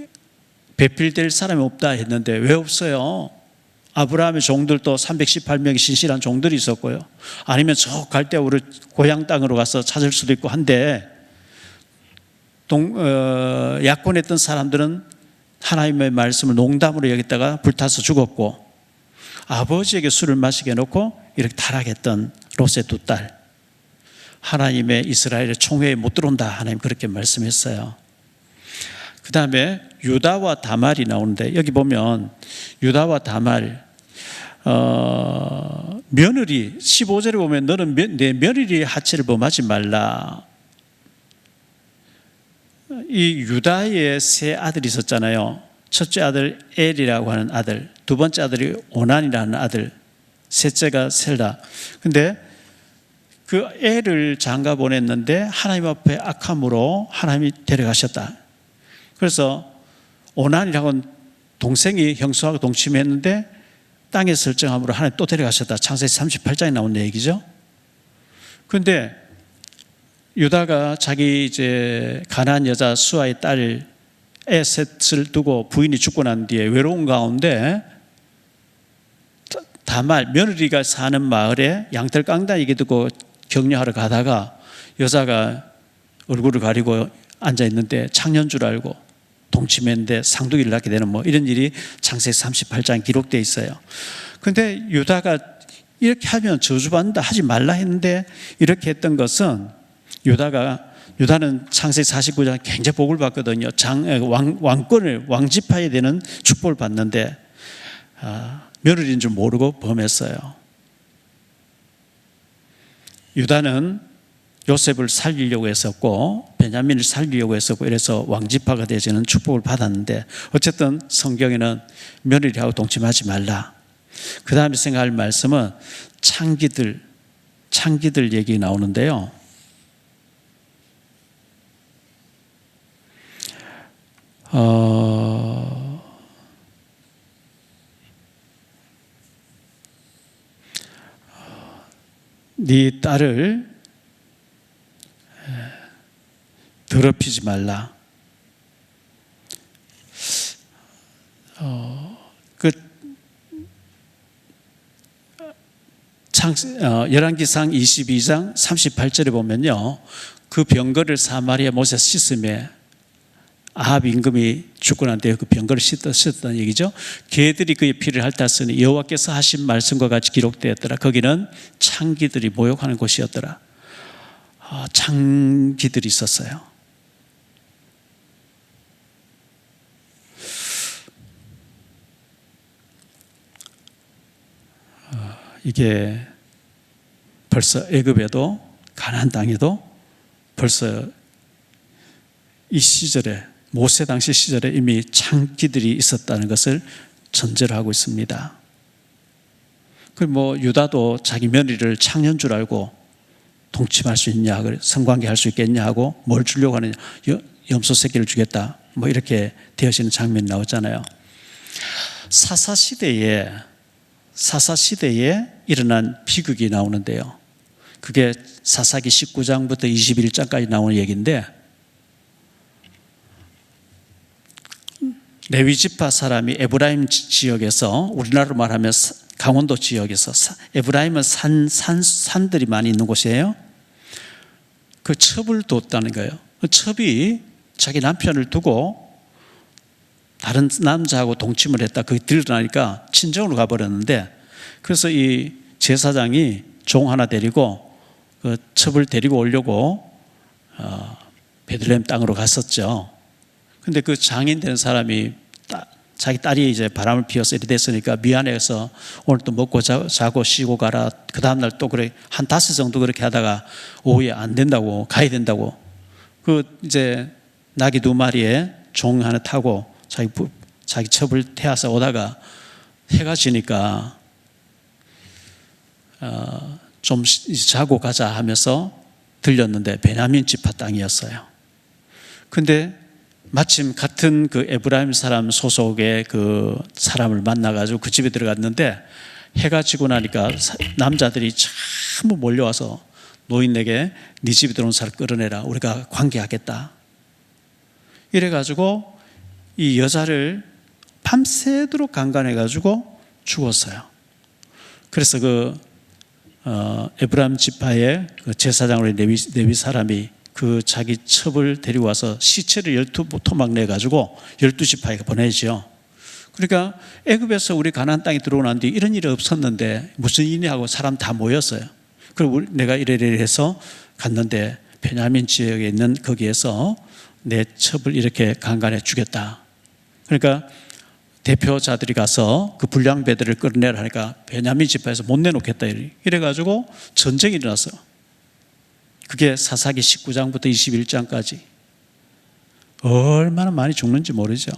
배필될 사람이 없다 했는데 왜 없어요? 아브라함의 종들도 318명의 신실한 종들이 있었고요. 아니면 저 갈대우를 고향 땅으로 가서 찾을 수도 있고 한데 약혼했던 사람들은 하나님의 말씀을 농담으로 여겼다가 불타서 죽었고 아버지에게 술을 마시게 해놓고 이렇게 타락했던 롯의 두 딸. 하나님의 이스라엘의 총회에 못 들어온다. 하나님 그렇게 말씀했어요. 그 다음에 유다와 다말이 나오는데 여기 보면 유다와 다말 며느리 15절에 보면 너는 내 며느리의 하체를 범하지 말라. 이 유다의 세 아들이 있었잖아요. 첫째 아들 엘이라고 하는 아들, 두 번째 아들이 오난이라는 아들, 셋째가 셀라. 근데 그 엘을 장가 보냈는데 하나님 앞에 악함으로 하나님이 데려가셨다. 그래서 오난이라고는 동생이 형수하고 동침했는데 땅에 설정함으로 하나님 또 데려가셨다. 창세기 38장에 나온 얘기죠. 그런데 유다가 자기 이제 가나안 여자 수아의 딸 에셋을 두고 부인이 죽고 난 뒤에 외로운 가운데 다말 며느리가 사는 마을에 양털 깡다니게 두고 격려하러 가다가 여자가 얼굴을 가리고 앉아 있는데 창년 줄 알고 동침했는데 상둥이를 낳게 되는 뭐 이런 일이 창세기 38장에 기록되어 있어요. 그런데 유다가 이렇게 하면 저주받는다 하지 말라 했는데 이렇게 했던 것은 유다는 창세기 49장 굉장히 복을 받거든요. 왕권을 왕집하에 되는 축복을 받는데 며느리인 줄 모르고 범했어요. 유다는 요셉을 살리려고 했었고 베냐민을 살리려고 했었고 이래서 왕집화가 되지는 축복을 받았는데 어쨌든 성경에는 며느리하고 동침하지 말라. 그 다음에 생각할 말씀은 창기들 얘기 나오는데요. 네 딸을 더럽히지 말라. 열왕기상 22장 38절에 보면요, 그 병거를 사마리아 못에 씻음에 아합 임금이 죽고 난 뒤에 그 병거를 씻었다는 얘기죠. 개들이 그의 피를 핥았으니 여호와께서 하신 말씀과 같이 기록되었더라. 거기는 창기들이 모욕하는 곳이었더라. 창기들이 있었어요. 이게 벌써 애굽에도 가나안 땅에도 벌써 이 시절에 모세 당시 시절에 이미 창기들이 있었다는 것을 전제로 하고 있습니다. 그 유다도 자기 며느리를 창년 줄 알고 동침할 수 있냐, 성관계 할 수 있겠냐 하고 뭘 주려고 하느냐, 염소 새끼를 주겠다, 뭐 이렇게 되어지는 장면이 나오잖아요. 사사시대에 일어난 비극이 나오는데요. 그게 사사기 19장부터 21장까지 나오는 얘기인데, 레위 지파 사람이 에브라임 지역에서, 우리나라로 말하면 강원도 지역에서, 에브라임은 산들이 많이 있는 곳이에요. 그 첩을 뒀다는 거예요. 그 첩이 자기 남편을 두고 다른 남자하고 동침을 했다. 그게 드러나니까 친정으로 가버렸는데, 그래서 이 제사장이 종 하나 데리고 그 첩을 데리고 오려고 베들레헴 땅으로 갔었죠. 근데 그 장인 된 사람이 자기 딸이 이제 바람을 피워서 이렇게 됐으니까 미안해서 오늘 또 먹고 자고 쉬고 가라. 그 다음날 또 그래 한 5 정도 그렇게 하다가 오후에 안 된다고, 가야 된다고. 그 이제 나귀 2마리에 종 하나 타고 자기 첩을 태워서 오다가 해가 지니까 좀 자고 가자 하면서 들렸는데 베냐민 지파 땅이었어요. 근데 마침 같은 그 에브라임 사람 소속의 그 사람을 만나가지고 그 집에 들어갔는데, 해가 지고 나니까 남자들이 전부 몰려와서 노인에게 네 집에 들어온 사람 끌어내라, 우리가 관계하겠다. 이래가지고 이 여자를 밤새도록 강간해가지고 죽었어요. 그래서 그 에브라임 지파의 그 제사장으로 레위 사람이 그 자기 첩을 데리고 와서 시체를 12토막 내가지고 12지파에게 보내죠. 그러니까 애굽에서 우리 가나안 땅에 들어오고 난 뒤 이런 일이 없었는데 무슨 일이냐 하고 사람 다 모였어요. 그리고 내가 이래이래 해서 갔는데 베냐민 지역에 있는 거기에서 내 첩을 이렇게 강간해 주겠다. 그러니까 대표자들이 가서 그 불량배들을 끌어내라 하니까 베냐민 지파에서 못 내놓겠다 이래가지고 전쟁이 일어났어요. 그게 사사기 19장부터 21장까지 얼마나 많이 죽는지 모르죠.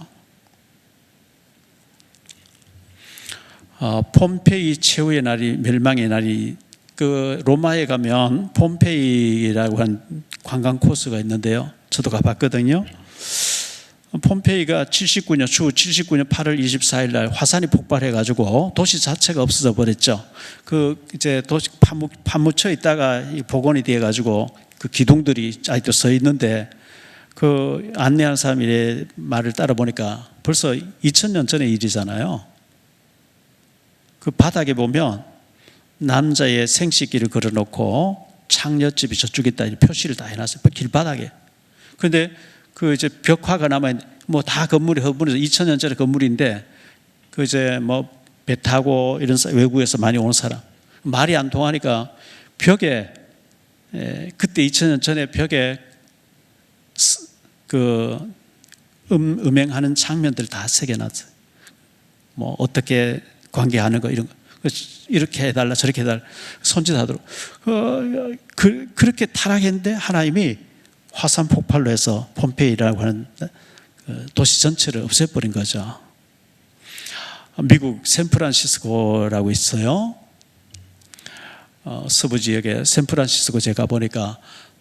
폼페이 최후의 날이, 멸망의 날이, 그 로마에 가면 폼페이라고 한 관광 코스가 있는데요. 저도 가봤거든요. 폼페이가 79년 추후 79년 8월 24일 날 화산이 폭발해가지고 도시 자체가 없어져 버렸죠. 그 이제 도시 파묻혀 있다가 복원이 돼가지고 그 기둥들이 아직도 서 있는데, 그 안내하는 사람의 말을 따라 보니까 벌써 2000년 전의 일이잖아요. 그 바닥에 보면 남자의 생식기를 걸어놓고 창녀집이 저쪽에 있다 표시를 다 해놨어요. 길바닥에. 그런데 그 이제 벽화가 남아있는, 뭐 다 건물이 허물에서 2000년 전의 건물인데, 그 이제 뭐 배 타고 이런 외국에서 많이 오는 사람 말이 안 통하니까 벽에, 그때 2000년 전에 벽에 그 음행하는 장면들 다 새겨놨어요. 뭐 어떻게 관계하는 거 이런 거, 이렇게 해달라 저렇게 해달라 손짓하도록. 그렇게 타락했는데 하나님이 화산 폭발로 해서 폼페이라고 하는 도시 전체를 없애버린 거죠. 미국 샌프란시스코라고 있어요. 서부 지역에 샌프란시스코 제가 보니까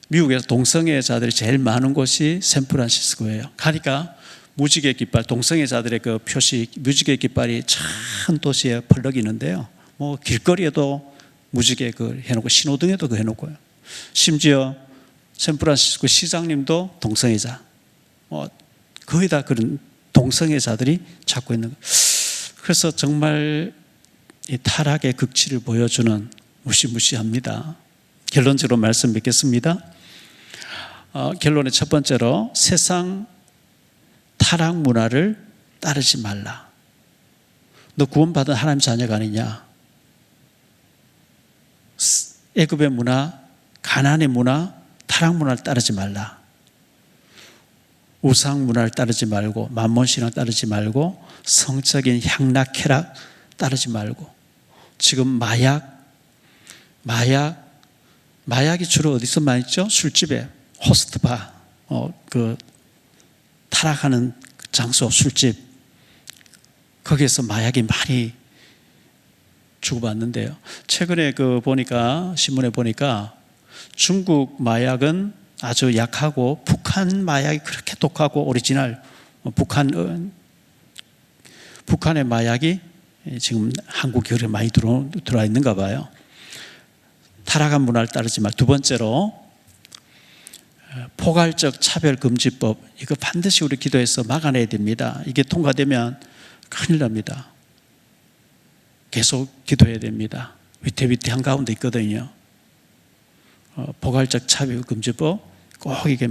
미국에서 동성애자들이 제일 많은 곳이 샌프란시스코예요. 가니까 무지개 깃발, 동성애자들의 그 표시 무지개 깃발이 참 도시에 펄럭이는데요. 뭐 길거리에도 무지개 그 해놓고 신호등에도 그 해놓고요. 심지어 샌프란시스코 시장님도 동성애자. 거의 다 그런 동성애자들이 찾고 있는 거예요. 그래서 정말 이 타락의 극치를 보여주는 무시무시합니다. 결론적으로 말씀 맺겠습니다. 결론의 첫 번째로 세상 타락 문화를 따르지 말라. 너 구원받은 하나님 자녀가 아니냐? 애굽의 문화, 가나안의 문화, 타락 문화를 따르지 말라. 우상 문화를 따르지 말고, 만몬신앙 따르지 말고, 성적인 향락 쾌락 따르지 말고, 지금 마약이 주로 어디서 많이 있죠? 술집에, 호스트바, 그 타락하는 장소, 술집, 거기에서 마약이 많이 주고받는데요. 최근에 그 보니까 신문에 보니까 중국 마약은 아주 약하고 북한 마약이 그렇게 독하고 오리지널 북한의 마약이 지금 한국 결에 많이 들어와 있는가 봐요. 타락한 문화를 따르지 말. 두 번째로 포괄적 차별금지법, 이거 반드시 우리 기도해서 막아내야 됩니다. 이게 통과되면 큰일 납니다. 계속 기도해야 됩니다. 위태위태한 가운데 있거든요. 포괄적 차별금지법 꼭 이게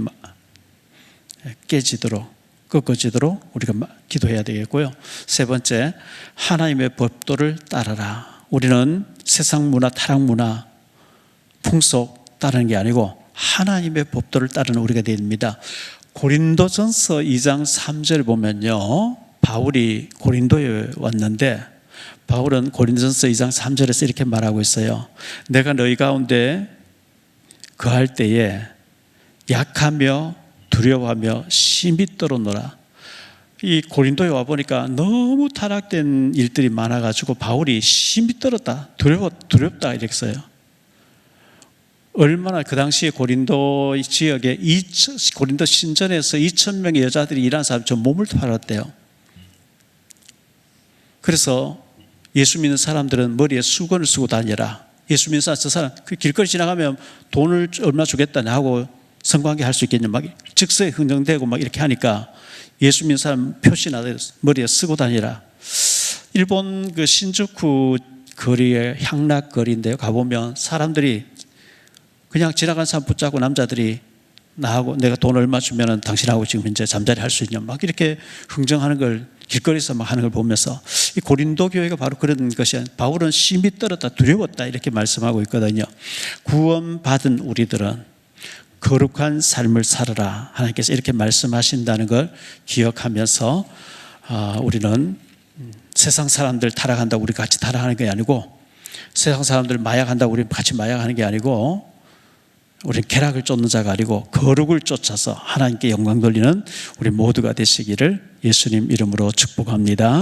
깨지도록, 꺾어지도록 우리가 기도해야 되겠고요. 세 번째, 하나님의 법도를 따르라. 우리는 세상 문화, 타락 문화, 풍속 따르는 게 아니고 하나님의 법도를 따르는 우리가 됩니다. 고린도전서 2장 3절 보면요, 바울이 고린도에 왔는데 바울은 고린도전서 2장 3절에서 이렇게 말하고 있어요. 내가 너희 가운데 거할 때에 약하며 두려워하며 심히 떨어노라. 이 고린도에 와보니까 너무 타락된 일들이 많아가지고 바울이 심히 떨었다, 두렵다 이렇게 써요. 얼마나 그 당시에 고린도 지역에 고린도 신전에서 2,000명의 여자들이 일하는 사람이 저 몸을 팔았대요. 그래서 예수 믿는 사람들은 머리에 수건을 쓰고 다니라. 예수 믿는 사람, 저 사람 그 길거리 지나가면 돈을 얼마 주겠다냐 하고 성관계 할 수 있겠냐, 막 즉석에 흥정되고 막 이렇게 하니까 예수 믿는 사람 표시나 머리에 쓰고 다니라. 일본 그 신주쿠 거리에 향락 거리인데요, 가보면 사람들이 그냥 지나간 사람 붙잡고 남자들이 나하고 내가 돈 얼마 주면은 당신하고 지금 이제 잠자리 할 수 있냐, 막 이렇게 흥정하는 걸 길거리에서 막 하는 걸 보면서 이 고린도 교회가 바로 그런 것이, 바울은 심히 떨었다, 두려웠다 이렇게 말씀하고 있거든요. 구원받은 우리들은 거룩한 삶을 살아라, 하나님께서 이렇게 말씀하신다는 걸 기억하면서 우리는 세상 사람들 타락한다고 우리 같이 타락하는 게 아니고, 세상 사람들 마약한다고 우리 같이 마약하는 게 아니고, 우리는 쾌락을 쫓는 자가 아니고 거룩을 쫓아서 하나님께 영광 돌리는 우리 모두가 되시기를 예수님 이름으로 축복합니다.